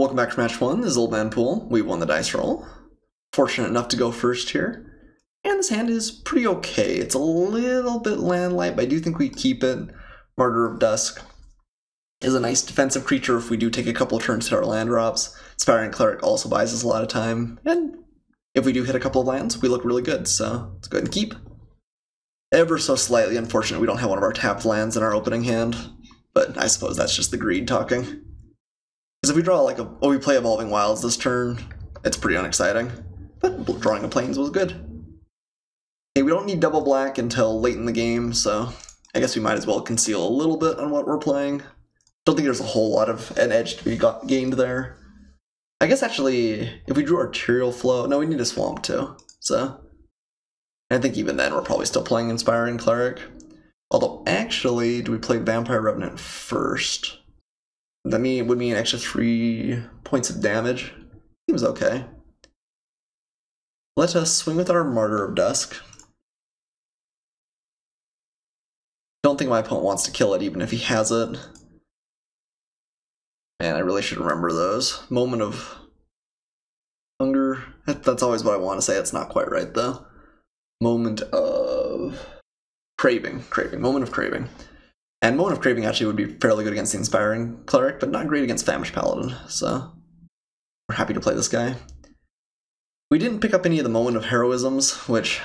Welcome back to match 1. This is Old Man Poole. We won the dice roll. Fortunate enough to go first here. And this hand is pretty okay. It's a little bit land light, but I do think we keep it. Martyr of Dusk is a nice defensive creature if we do take a couple of turns to our land drops. Inspiring Cleric also buys us a lot of time. And if we do hit a couple of lands, we look really good. So let's go ahead and keep. Ever so slightly unfortunate we don't have one of our tapped lands in our opening hand. But I suppose that's just the greed talking. Because if we draw we play Evolving Wilds this turn, it's pretty unexciting. But drawing a Plains was good. Okay, we don't need double black until late in the game, so I guess we might as well conceal a little bit on what we're playing. Don't think there's a whole lot of an edge to be gained there. I guess actually, if we drew Arterial Flow, no, we need a Swamp too. So I think even then we're probably still playing Inspiring Cleric. Although actually, do we play Vampire Revenant first? That would mean an extra 3 points of damage. Seems okay. Let us swing with our Martyr of Dusk. Don't think my opponent wants to kill it even if he has it. Man, I really should remember those. Moment of Hunger. That's always what I want to say. It's not quite right though. Moment of Craving. Moment of Craving. And Moment of Craving actually would be fairly good against the Inspiring Cleric, but not great against Famished Paladin, so we're happy to play this guy. We didn't pick up any of the Moment of Heroisms, which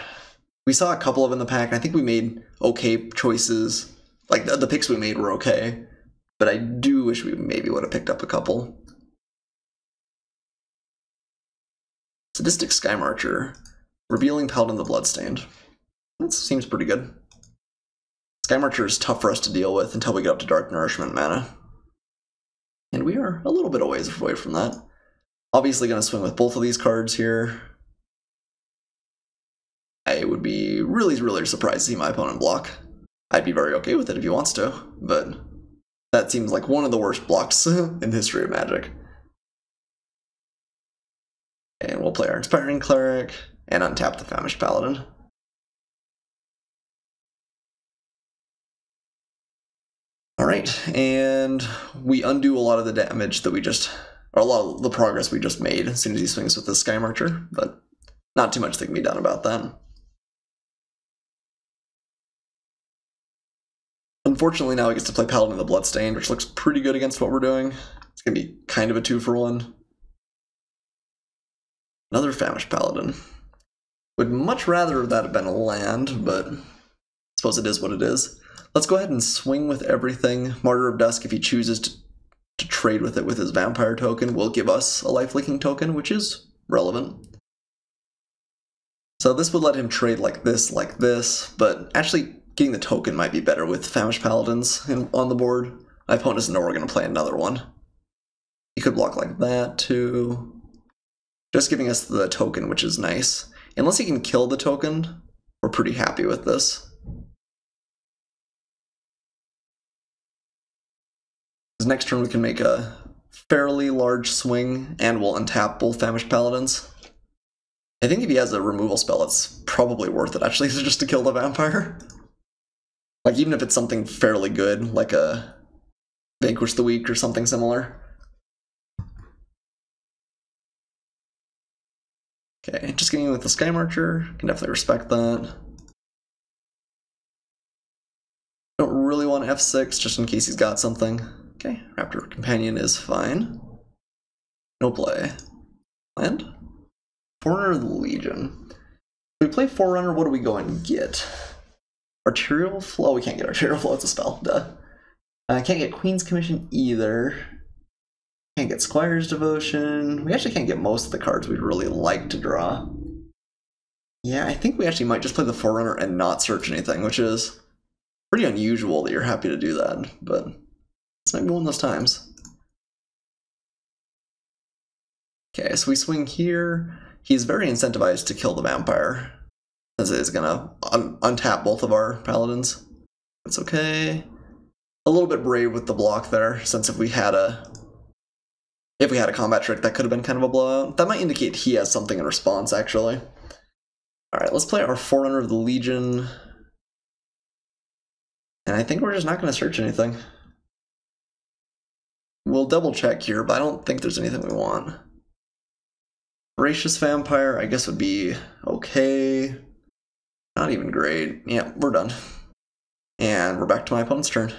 we saw a couple of in the pack. I think we made okay choices. Like, the picks we made were okay, but I do wish we maybe would have picked up a couple. Sadistic Sky Marcher. Revealing Paladin the Bloodstained. That seems pretty good. Sky Marcher is tough for us to deal with until we get up to Dark Nourishment mana. And we are a little bit away from that. Obviously going to swing with both of these cards here. I would be really surprised to see my opponent block. I'd be very okay with it if he wants to, but that seems like one of the worst blocks in the history of Magic. And we'll play our Inspiring Cleric and untap the Famished Paladin. Alright, and we undo a lot of the damage that or a lot of the progress we just made as soon as he swings with the Sky Marcher, but not too much that can be done about that. Unfortunately, now he gets to play Paladin the Bloodstained, which looks pretty good against what we're doing. It's going to be kind of a 2-for-1. Another Famished Paladin. Would much rather that have been a land, but I suppose it is what it is. Let's go ahead and swing with everything. Martyr of Dusk, if he chooses to trade with it with his Vampire token, will give us a Life Leaking token, which is relevant. So this would let him trade like this, but actually getting the token might be better with Famished Paladins on the board. My opponent doesn't know we're going to play another one. He could block like that too. Just giving us the token, which is nice. Unless he can kill the token, we're pretty happy with this. Next turn we can make a fairly large swing, and we'll untap both Famished Paladins. I think if he has a removal spell, it's probably worth it, actually, just to kill the Vampire. Like, even if it's something fairly good, like a Vanquish the Weak or something similar. Okay, just getting in with the Sky Marcher, can definitely respect that. Don't really want F6, just in case he's got something. Okay, Raptor Companion is fine. No play. Land? Forerunner of the Legion. If we play Forerunner, what do we go and get? Arterial Flow? We can't get Arterial Flow, it's a spell, duh. I can't get Queen's Commission either. Can't get Squire's Devotion. We actually can't get most of the cards we'd really like to draw. Yeah, I think we actually might just play the Forerunner and not search anything, which is pretty unusual that you're happy to do that, but this might be one of those times. Okay, so we swing here. He's very incentivized to kill the Vampire, as it is gonna untap both of our Paladins. That's okay. A little bit brave with the block there, since if we had a combat trick, that could have been kind of a blowout. That might indicate he has something in response, actually. Alright, let's play our Forerunner of the Legion. And I think we're just not going to search anything. We'll we'll double check here, but I don't think there's anything we want. Voracious Vampire, I guess, would be okay. Not even great. Yeah, we're done. And we're back to my opponent's turn.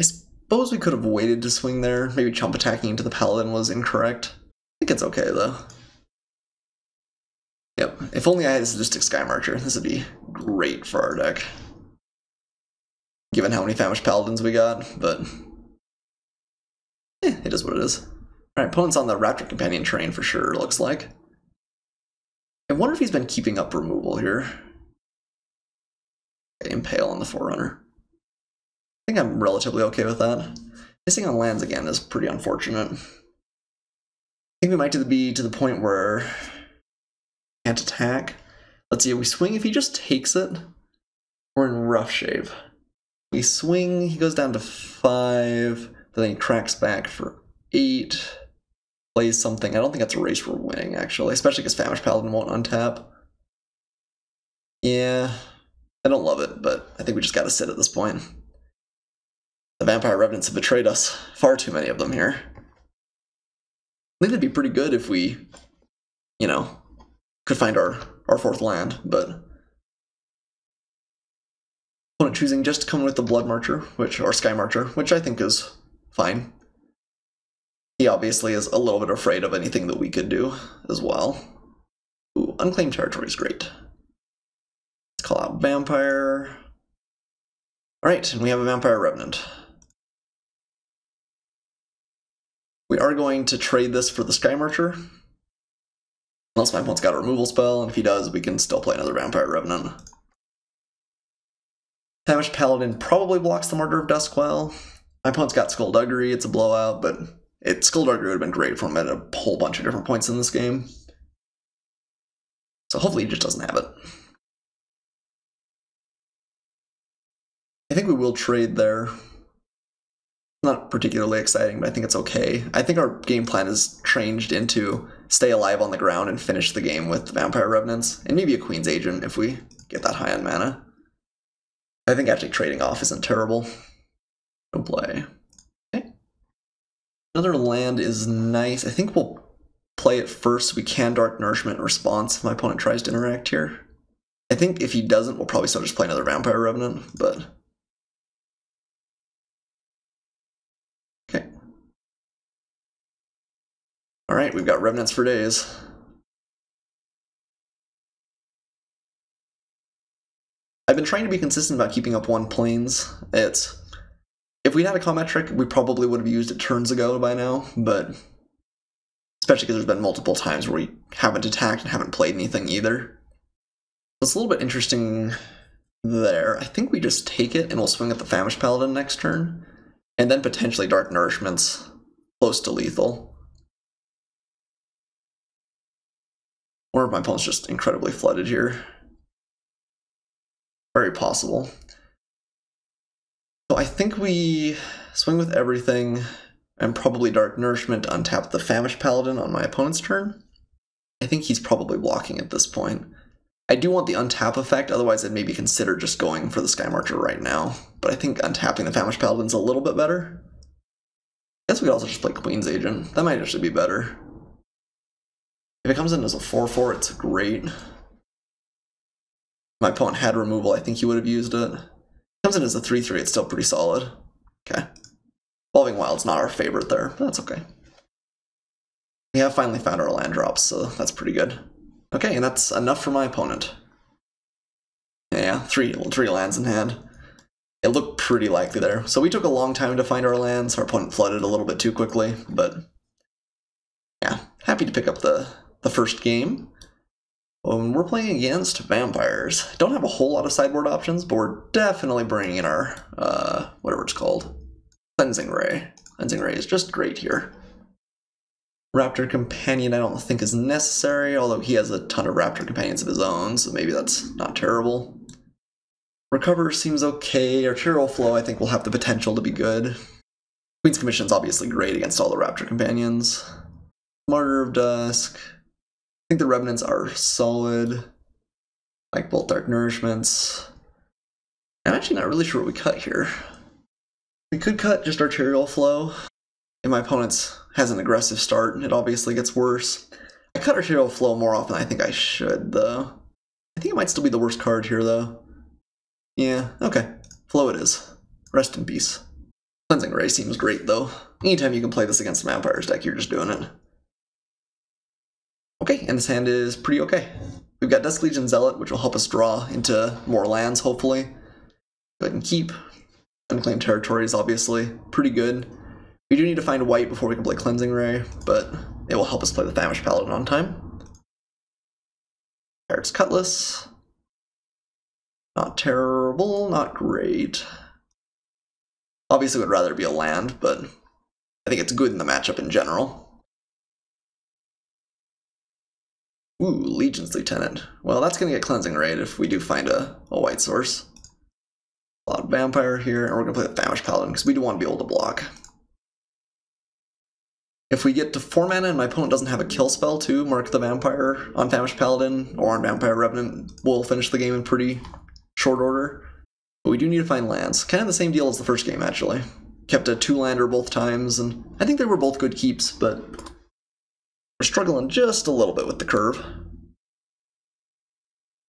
I suppose we could have waited to swing there. Maybe chump attacking into the Paladin was incorrect. I think it's okay, though. Yep, if only I had a Sadistic Sky Marcher, this would be great for our deck. Given how many Famished Paladins we got, but it is what it is. Alright, opponent's on the Raptor Companion train for sure, looks like. I wonder if he's been keeping up removal here. Okay, Impale on the Forerunner. I think I'm relatively okay with that. Missing on lands again is pretty unfortunate. I think we might be to the point where can't attack. Let's see, if we swing, if he just takes it, we're in rough shape. We swing, he goes down to 5, then he cracks back for 8, plays something. I don't think that's a race we're winning, actually, especially because Famished Paladin won't untap. Yeah, I don't love it, but I think we just gotta sit at this point. The Vampire Revenants have betrayed us. Far too many of them here. I think it'd be pretty good if we, you know, could find our 4th land, but opponent choosing just to come with the Blood Marcher, or Sky Marcher, which I think is fine. He obviously is a little bit afraid of anything that we could do as well. Ooh, Unclaimed Territory is great. Let's call out Vampire. Alright, and we have a Vampire Revenant. We are going to trade this for the Sky Marcher. Unless my opponent's got a removal spell, and if he does, we can still play another Vampire Revenant. Famished Paladin probably blocks the Martyr of Dusk well. My opponent's got Skullduggery, it's a blowout, but Skullduggery would have been great for him at a whole bunch of different points in this game. So hopefully he just doesn't have it. I think we will trade there. Not particularly exciting, but I think it's okay. I think our game plan is changed into stay alive on the ground and finish the game with Vampire Revenants, and maybe a Queen's Agent if we get that high on mana. I think actually trading off isn't terrible. No play. Okay. Another land is nice. I think we'll play it first. We can Dark Nourishment in response if my opponent tries to interact here. I think if he doesn't, we'll probably still just play another Vampire Revenant, but okay. Alright, we've got Revenants for days. I've been trying to be consistent about keeping up 1 planes. If we'd had a combat trick, we probably would have used it turns ago by now, but especially because there's been multiple times where we haven't attacked and haven't played anything either. It's a little bit interesting there. I think we just take it and we'll swing at the Famished Paladin next turn, and then potentially Dark Nourishment's close to lethal. Or if my opponent's just incredibly flooded here. Very possible. So I think we swing with everything and probably Dark Nourishment to untap the Famished Paladin on my opponent's turn. I think he's probably blocking at this point. I do want the untap effect, otherwise I'd maybe consider just going for the Sky Marcher right now. But I think untapping the Famished Paladin's a little bit better. I guess we could also just play Queen's Agent. That might actually be better. If it comes in as a 4/4, it's great. If my opponent had removal, I think he would have used it. If it comes in as a 3/3, it's still pretty solid. Okay. Evolving Wild's not our favorite there, but that's okay. We have finally found our land drops, so that's pretty good. Okay, and that's enough for my opponent. Yeah, three lands in hand. It looked pretty likely there. So we took a long time to find our lands. Our opponent flooded a little bit too quickly, but yeah, happy to pick up the first game. We're playing against vampires. Don't have a whole lot of sideboard options, but we're definitely bringing in our, whatever it's called, Cleansing Ray. Cleansing Ray is just great here. Raptor Companion I don't think is necessary, although he has a ton of Raptor Companions of his own, so maybe that's not terrible. Recover seems okay. Arterial Flow I think will have the potential to be good. Queen's Commission is obviously great against all the Raptor Companions. Martyr of Dusk. I think the Revenants are solid. Like both Dark Nourishments. I'm actually not really sure what we cut here. We could cut just arterial flow. If my opponent has an aggressive start, it obviously gets worse. I cut arterial flow more often than I think I should, though. I think it might still be the worst card here, though. Yeah, okay. Flow it is. Rest in peace. Cleansing Ray seems great, though. Anytime you can play this against the Vampire's deck, you're just doing it. Okay, and this hand is pretty okay. We've got Dusk Legion Zealot, which will help us draw into more lands, hopefully. Go ahead and keep. Unclaimed Territory is obviously pretty good. We do need to find white before we can play Cleansing Ray, but it will help us play the Famished Paladin on time. Pirate's Cutlass. Not terrible, not great. Obviously would rather be a land, but I think it's good in the matchup in general. Ooh, Legion's Lieutenant. Well, that's going to get Cleansing Raid if we do find a white source. A lot of Vampire here, and we're going to play the Famished Paladin because we do want to be able to block. If we get to 4 mana and my opponent doesn't have a kill spell to mark the Vampire on Famished Paladin or on Vampire Revenant, we'll finish the game in pretty short order. But we do need to find lands. Kind of the same deal as the first game, actually. Kept a 2-lander both times, and I think they were both good keeps, but we're struggling just a little bit with the curve.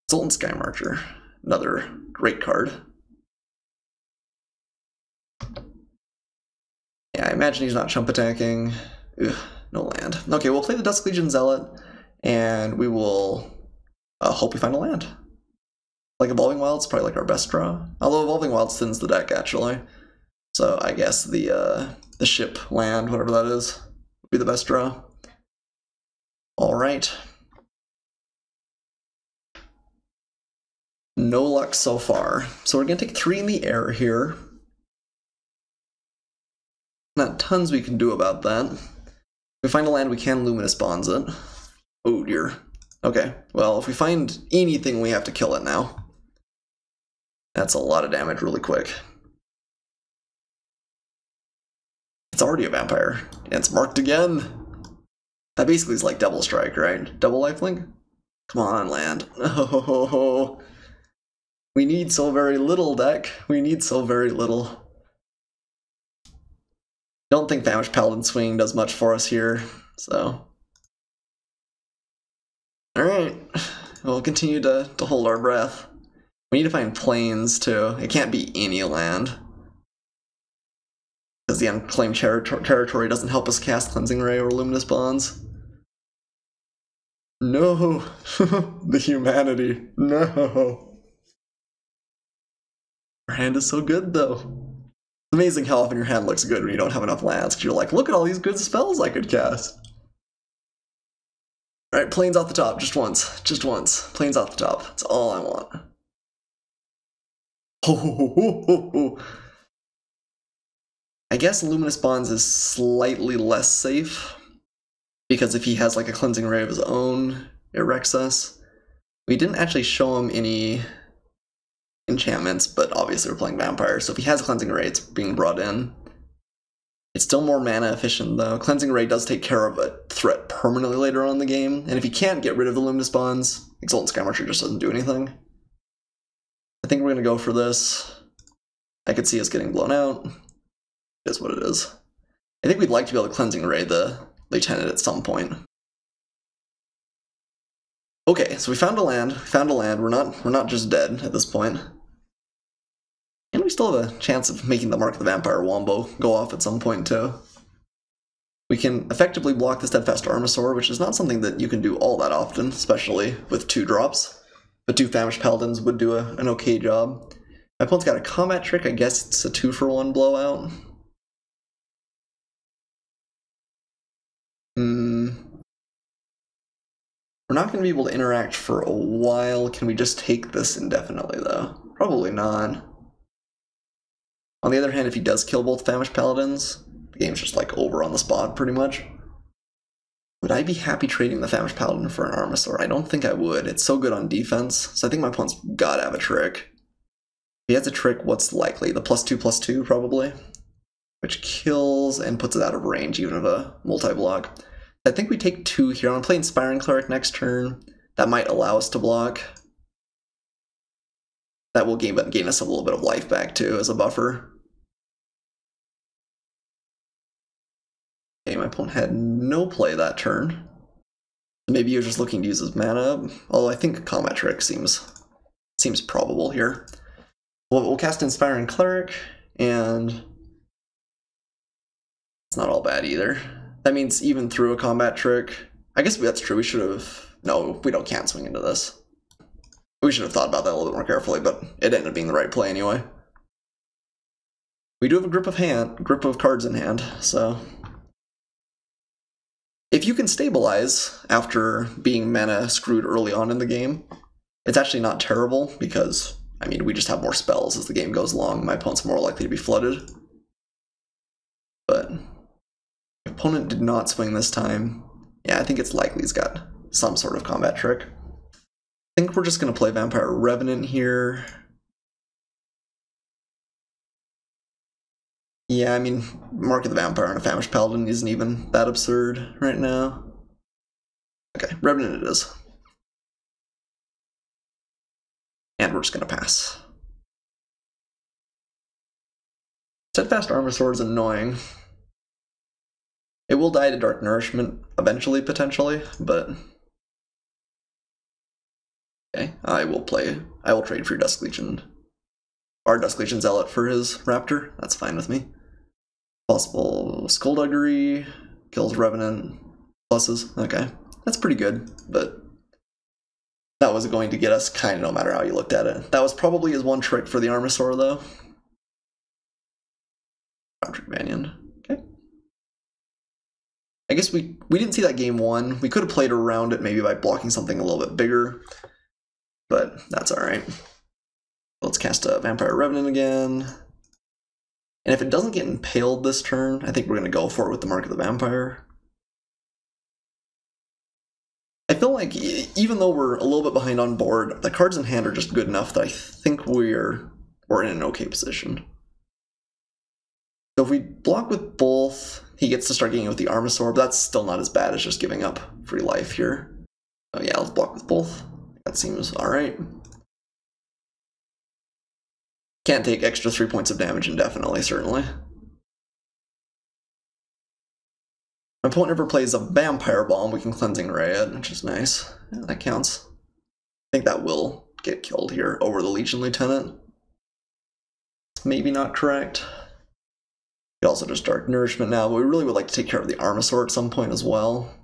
Sultan Skymarcher, another great card. Yeah, I imagine he's not chump attacking. Ugh, no land. Okay, we'll play the Dusk Legion Zealot, and we will hope we find a land. Like Evolving Wilds, probably like our best draw. Although Evolving Wilds thins the deck, actually. So I guess the ship land, whatever that is, would be the best draw. Alright. No luck so far. So we're going to take 3 in the air here. Not tons we can do about that. If we find a land, we can Luminous Bonds it. Oh dear. Okay, well, if we find anything, we have to kill it now. That's a lot of damage really quick. It's already a vampire, and it's marked again. That basically is like double strike, right? Double lifelink? Come on, land. Oh, we need so very little, deck. We need so very little. Don't think Famished Paladin Swing does much for us here, so. Alright, we'll continue to hold our breath. We need to find plains, too. It can't be any land. Because the Unclaimed Territory doesn't help us cast Cleansing Ray or Luminous Bonds. No! The humanity. No! Our hand is so good, though. It's amazing how often your hand looks good when you don't have enough lands, because you're like, look at all these good spells I could cast. Alright, plains off the top, just once. Just once. Plains off the top. That's all I want. Oh, I guess Luminous Bonds is slightly less safe, because if he has like a Cleansing Ray of his own, it wrecks us. We didn't actually show him any enchantments, but obviously we're playing Vampire, so if he has a Cleansing Ray, it's being brought in. It's still more mana efficient, though. Cleansing Ray does take care of a threat permanently later on in the game, and if he can't get rid of the Luminous Bonds, Exultant Skymarcher just doesn't do anything. I think we're going to go for this. I could see us getting blown out. It is what it is. I think we'd like to be able to Cleansing Ray the Lieutenant at some point. Okay, so we found a land. We're not just dead at this point. And we still have a chance of making the Mark of the Vampire Wombo go off at some point, too. We can effectively block the Steadfast Armasaur, which is not something that you can do all that often, especially with 2 drops. But 2 Famished Paladins would do an okay job. My opponent's got a combat trick, I guess it's a 2-for-1 blowout. We're not going to be able to interact for a while. Can we just take this indefinitely, though? Probably not. On the other hand, if he does kill both Famished Paladins, the game's just like over on the spot, pretty much. Would I be happy trading the Famished Paladin for an Armasaur? I don't think I would. It's so good on defense, so I think my opponent's gotta have a trick. If he has a trick, what's likely? The +2/+2, probably? Which kills and puts it out of range, even of a multi-block. I think we take 2 here. I'm going to play Inspiring Cleric next turn. That might allow us to block. That will gain us a little bit of life back, too, as a buffer. opponent had no play that turn. Maybe he was just looking to use his mana up, although I think Combat Trick seems probable here. We'll cast Inspiring Cleric, and it's not all bad either. That means even through a Combat Trick, I guess that's true, we should have... No, we can't swing into this. We should have thought about that a little bit more carefully, but it ended up being the right play anyway. We do have a grip of cards in hand, so... If you can stabilize after being mana screwed early on in the game, it's actually not terrible, because, I mean, we just have more spells as the game goes along. My opponent's more likely to be flooded. But the opponent did not swing this time. Yeah, I think it's likely he's got some sort of combat trick. I think we're just going to play Vampire Revenant here. Yeah, I mean, Mark of the Vampire and a Famished Paladin isn't even that absurd right now. Okay, Revenant it is. And we're just going to pass. Steadfast Armor Sword is annoying. It will die to Dark Nourishment eventually, potentially, but... Okay, I will trade for your Dusk Legion. Our Dusk Legion Zealot for his Raptor, that's fine with me. Possible Skullduggery, kills Revenant, pluses, okay. That's pretty good, but that was going to get us kind of no matter how you looked at it. That was probably his one trick for the Armasaur, though. Companion, okay. I guess we didn't see that game one. We could have played around it maybe by blocking something a little bit bigger, but that's alright. Let's cast a Vampire Revenant again. And if it doesn't get impaled this turn, I think we're going to go for it with the Mark of the Vampire. I feel like even though we're a little bit behind on board, the cards in hand are just good enough that I think we're in an okay position. So if we block with both, he gets to start getting it with the Armasaur, but that's still not as bad as just giving up free life here. Oh yeah, let's block with both. That seems alright. Can't take extra 3 points of damage indefinitely, certainly. My opponent never plays a Vampire Bomb, we can Cleansing Ray it, which is nice. Yeah, that counts. I think that will get killed here over the Legion Lieutenant. Maybe not correct. We also just Dark Nourishment now, but we really would like to take care of the Armasaur at some point as well.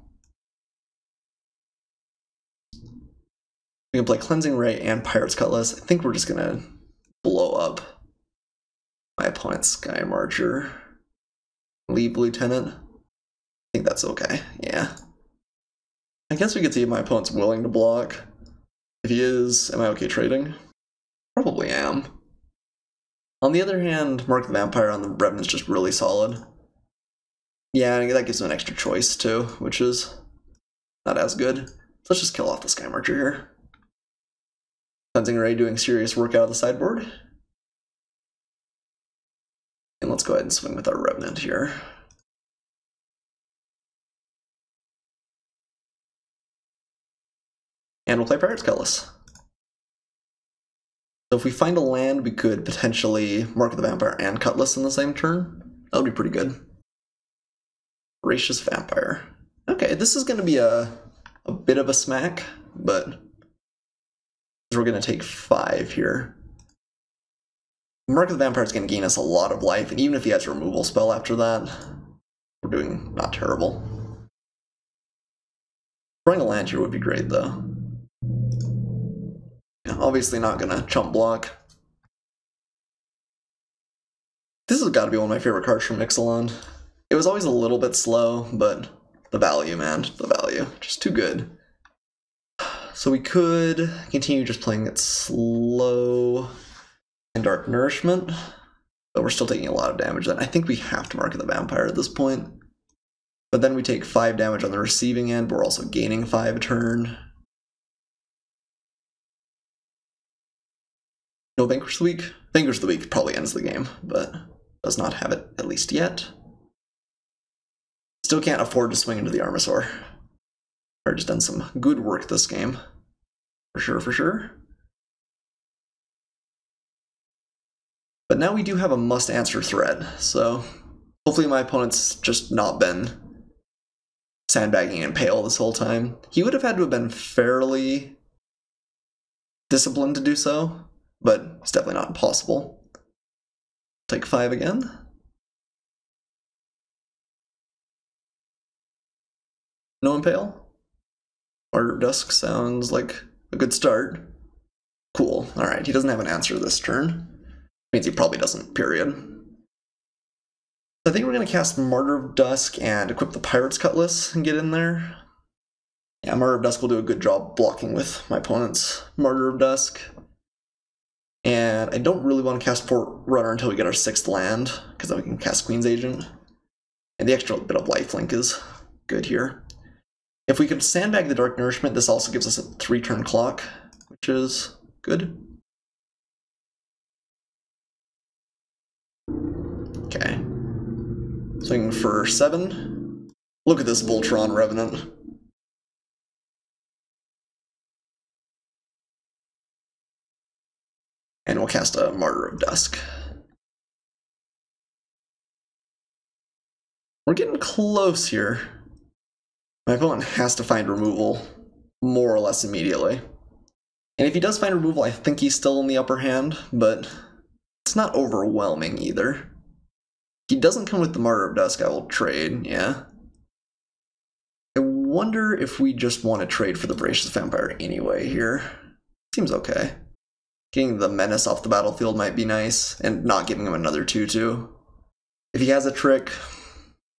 We can play Cleansing Ray and Pirate's Cutlass. I think we're just gonna blow up my opponent's Sky Marcher. Leave Lieutenant. I think that's okay, yeah. I guess we could see if my opponent's willing to block. If he is, am I okay trading? Probably am. On the other hand, Mark the Vampire on the Revenant's just really solid. Yeah, that gives him an extra choice too, which is not as good. So let's just kill off the Sky Marcher here. Cleansing Ray doing serious work out of the sideboard. And let's go ahead and swing with our Revenant here. And we'll play Pirate's Cutlass. So if we find a land, we could potentially Mark of the Vampire and Cutlass in the same turn. That would be pretty good. Voracious Vampire. Okay, this is going to be a bit of a smack, but we're going to take 5 here. Mark of the Vampire is going to gain us a lot of life, and even if he has a removal spell after that, we're doing not terrible. Throwing a land here would be great, though. Yeah, obviously not going to chump block. This has got to be one of my favorite cards from Ixalan. It was always a little bit slow, but the value, man, the value. Just too good. So we could continue just playing it slow and Dark Nourishment, but we're still taking a lot of damage then. I think we have to Mark of the Vampire at this point. But then we take 5 damage on the receiving end, but we're also gaining 5 a turn. No Vanquish the Weak? Vanquish the Weak probably ends the game, but does not have it at least yet. Still can't afford to swing into the Armasaur. I've just done some good work this game. For sure, for sure. But now we do have a must-answer threat, so hopefully my opponent's just not been sandbagging Impale this whole time. He would have had to have been fairly disciplined to do so, but it's definitely not impossible. Take 5 again. No Impale? Martyr of Dusk sounds like a good start. Cool. Alright, he doesn't have an answer this turn. Means he probably doesn't, period. I think we're going to cast Martyr of Dusk and equip the Pirate's Cutlass and get in there. Yeah, Martyr of Dusk will do a good job blocking with my opponent's Martyr of Dusk. And I don't really want to cast Forerunner until we get our 6th land, because then we can cast Queen's Agent. And the extra bit of lifelink is good here. If we could sandbag the Dark Nourishment, this also gives us a 3-turn clock, which is good. Okay. Swing for 7. Look at this Voltron Revenant. And we'll cast a Martyr of Dusk. We're getting close here. My opponent has to find removal more or less immediately. And if he does find removal, I think he's still in the upper hand, but it's not overwhelming either. If he doesn't come with the Martyr of Dusk, I will trade, yeah. I wonder if we just want to trade for the Voracious Vampire anyway here. Seems okay. Getting the Menace off the battlefield might be nice, and not giving him another 2/2. If he has a trick,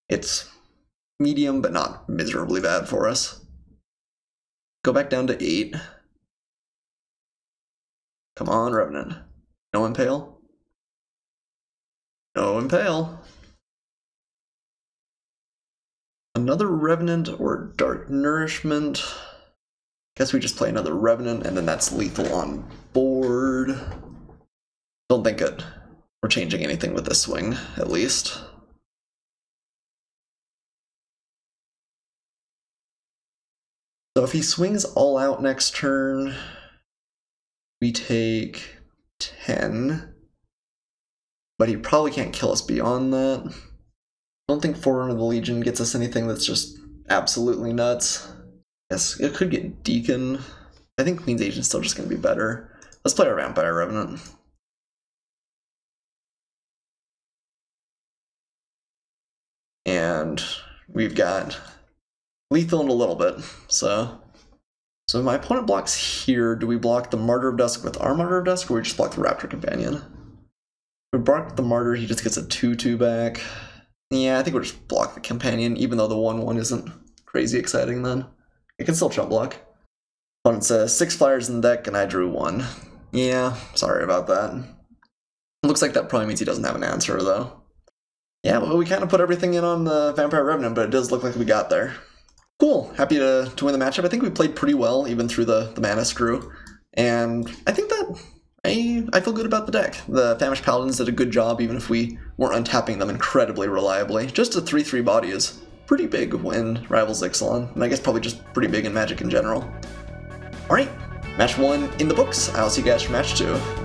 it's medium, but not miserably bad for us. Go back down to 8. Come on, Revenant. No Impale? No Impale. Another Revenant or Dark Nourishment. Guess we just play another Revenant, and then that's lethal on board. Don't think we're changing anything with this swing, at least. So if he swings all out next turn, we take 10. But he probably can't kill us beyond that. I don't think Forerunner of the Legion gets us anything that's just absolutely nuts. Yes, it could get Deacon. I think Queen's Agent's still just going to be better. Let's play our Vampire Revenant. And we've got lethal in a little bit, so my opponent blocks here. Do we block the Martyr of Dusk with our Martyr of Dusk, or we just block the Raptor Companion? If we block the Martyr, he just gets a 2/2 back. Yeah, I think we'll just block the Companion, even though the 1/1 isn't crazy exciting then. It can still chump block. Opponent says 6 flyers in the deck, and I drew 1. Yeah, sorry about that. It looks like that probably means he doesn't have an answer, though. Yeah, well, we kind of put everything in on the Vampire Revenant, but it does look like we got there. Cool, happy to win the matchup. I think we played pretty well, even through the mana screw. And I think that I feel good about the deck. The Famished Paladins did a good job, even if we weren't untapping them incredibly reliably. Just a 3/3 body is pretty big when rivals Ixalan, and I guess probably just pretty big in Magic in general. Alright, match 1 in the books. I'll see you guys for match 2.